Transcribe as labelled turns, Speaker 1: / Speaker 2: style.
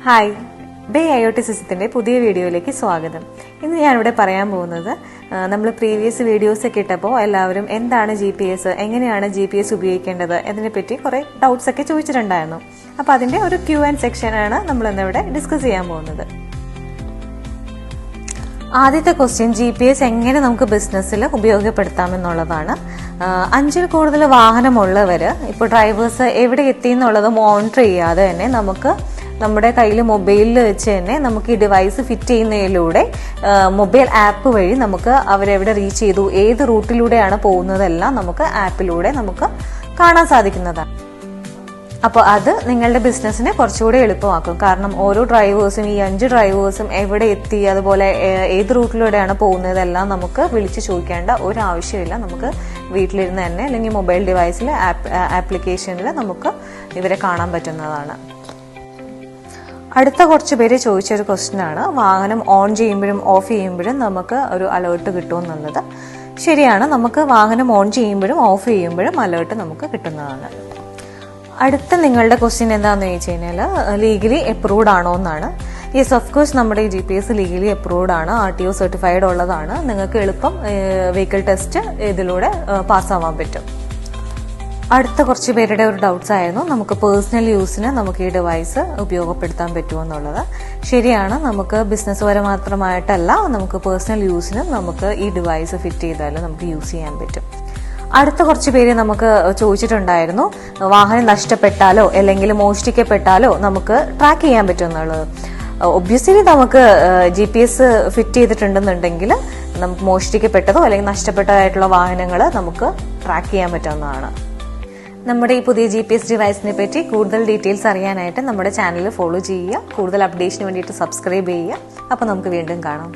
Speaker 1: Hi, bay IoT സിസ്റ്റത്തിന്റെ പുതിയ വീഡിയോയിലേക്ക് സ്വാഗതം. ഇന്ന് ഞാനിവിടെ പറയാൻ പോകുന്നത് നമ്മൾ പ്രീവിയസ് വീഡിയോസൊക്കെ ഇട്ടപ്പോൾ എല്ലാവരും എന്താണ് GPS, എങ്ങനെയാണ് GPS ഉപയോഗിക്കേണ്ടത് എന്നതിനെപ്പറ്റി കുറേ ഡൗട്ട്സ് ഒക്കെ ചോദിച്ചിട്ടുണ്ടായിരുന്നു. അപ്പോൾ അതിൻ്റെ ഒരു Q&A സെക്ഷനാണ് നമ്മളിന്നിവിടെ ഡിസ്കസ് ചെയ്യാൻ പോകുന്നത്. ആദ്യത്തെ ക്വസ്റ്റ്യൻ GPS എങ്ങനെ നമുക്ക് ബിസിനസ്സിൽ ഉപയോഗപ്പെടുത്താമെന്നുള്ളതാണ്. 5-ൽ കൂടുതൽ വാഹനമുള്ളവർ ഇപ്പോൾ ഡ്രൈവേഴ്സ് എവിടെ എത്തി എന്നുള്ളത് മോണിറ്റർ ചെയ്യാതെ തന്നെ നമുക്ക് നമ്മുടെ കയ്യിൽ മൊബൈലിൽ വെച്ച് തന്നെ നമുക്ക് ഈ ഡിവൈസ് ഫിറ്റ് ചെയ്യുന്നതിലൂടെ മൊബൈൽ ആപ്പ് വഴി നമുക്ക് അവരെവിടെ റീച്ച് ചെയ്തു, ഏത് റൂട്ടിലൂടെയാണ് പോകുന്നതെല്ലാം നമുക്ക് ആപ്പിലൂടെ നമുക്ക് കാണാൻ സാധിക്കുന്നതാണ്. അപ്പോൾ അത് നിങ്ങളുടെ ബിസിനസ്സിനെ കുറച്ചുകൂടി എളുപ്പമാക്കും. കാരണം ഓരോ ഡ്രൈവേഴ്സും ഈ 5 ഡ്രൈവേഴ്സും എവിടെ എത്തി, അതുപോലെ ഏത് റൂട്ടിലൂടെയാണ് പോകുന്നതെല്ലാം നമുക്ക് വിളിച്ച് ചോദിക്കേണ്ട ഒരു ആവശ്യമില്ല. നമുക്ക് വീട്ടിലിരുന്ന് തന്നെ അല്ലെങ്കിൽ മൊബൈൽ ഡിവൈസിൽ ആപ്ലിക്കേഷനിൽ നമുക്ക് ഇവരെ കാണാൻ പറ്റുന്നതാണ്. അടുത്ത കുറച്ച് പേര് ചോദിച്ചൊരു ക്വസ്റ്റ്യൻ ആണ്, വാഹനം ഓൺ ചെയ്യുമ്പോഴും ഓഫ് ചെയ്യുമ്പോഴും നമുക്ക് ഒരു അലേർട്ട് കിട്ടുമെന്നുള്ളത്. ശരിയാണ്, നമുക്ക് വാഹനം ഓൺ ചെയ്യുമ്പോഴും ഓഫ് ചെയ്യുമ്പോഴും അലേർട്ട് നമുക്ക് കിട്ടുന്നതാണ്. അടുത്ത നിങ്ങളുടെ ക്വസ്റ്റ്യൻ എന്താണെന്ന് ചോദിച്ചു കഴിഞ്ഞാൽ ലീഗലി അപ്രൂവ്ഡ് ആണോ എന്നാണ്. യെസ്, ഓഫ് കോഴ്സ് നമ്മുടെ ഈ GPS ലീഗലി അപ്രൂവ്ഡ് ആണ്, RTO സർട്ടിഫൈഡ് ഉള്ളതാണ്. നിങ്ങൾക്ക് എളുപ്പം വെഹിക്കിൾ ടെസ്റ്റ് ഇതിലൂടെ പാസ്സാവാൻ പറ്റും. അടുത്ത കുറച്ച് പേരുടെ ഒരു ഡൗട്ട്സ് ആയിരുന്നു, നമുക്ക് പേഴ്സണൽ യൂസിന് നമുക്ക് ഈ ഡിവൈസ് ഉപയോഗപ്പെടുത്താൻ പറ്റുമോ എന്നുള്ളത്. ശരിയാണ്, നമുക്ക് ബിസിനസ് പരം മാത്രമായിട്ടല്ല, നമുക്ക് പേഴ്സണൽ യൂസിനും നമുക്ക് ഈ ഡിവൈസ് ഫിറ്റ് ചെയ്താൽ നമുക്ക് യൂസ് ചെയ്യാൻ പറ്റും. അടുത്ത കുറച്ച് പേര് നമുക്ക് ചോദിച്ചിട്ടുണ്ടായിരുന്നു, വാഹനം നഷ്ടപ്പെട്ടാലോ അല്ലെങ്കിൽ മോഷ്ടിക്കപ്പെട്ടാലോ നമുക്ക് ട്രാക്ക് ചെയ്യാൻ പറ്റും എന്നുള്ളത്. ഒബ്വിയസ്ലി നമുക്ക് GPS ഫിറ്റ് ചെയ്തിട്ടുണ്ടെന്നുണ്ടെങ്കിൽ നമുക്ക് മോഷ്ടിക്കപ്പെട്ടതോ അല്ലെങ്കിൽ നഷ്ടപ്പെട്ടതായിട്ടുള്ള വാഹനങ്ങൾ നമുക്ക് ട്രാക്ക് ചെയ്യാൻ പറ്റുന്നതാണ്. നമ്മുടെ ഈ പുതിയ GPS ഡിവൈസിനെ പറ്റി കൂടുതൽ ഡീറ്റെയിൽസ് അറിയാനായിട്ട് നമ്മുടെ ചാനൽ ഫോളോ ചെയ്യുക, കൂടുതൽ അപ്ഡേഷന് വേണ്ടിയിട്ട് സബ്സ്ക്രൈബ് ചെയ്യുക. അപ്പോൾ നമുക്ക് വീണ്ടും കാണാം.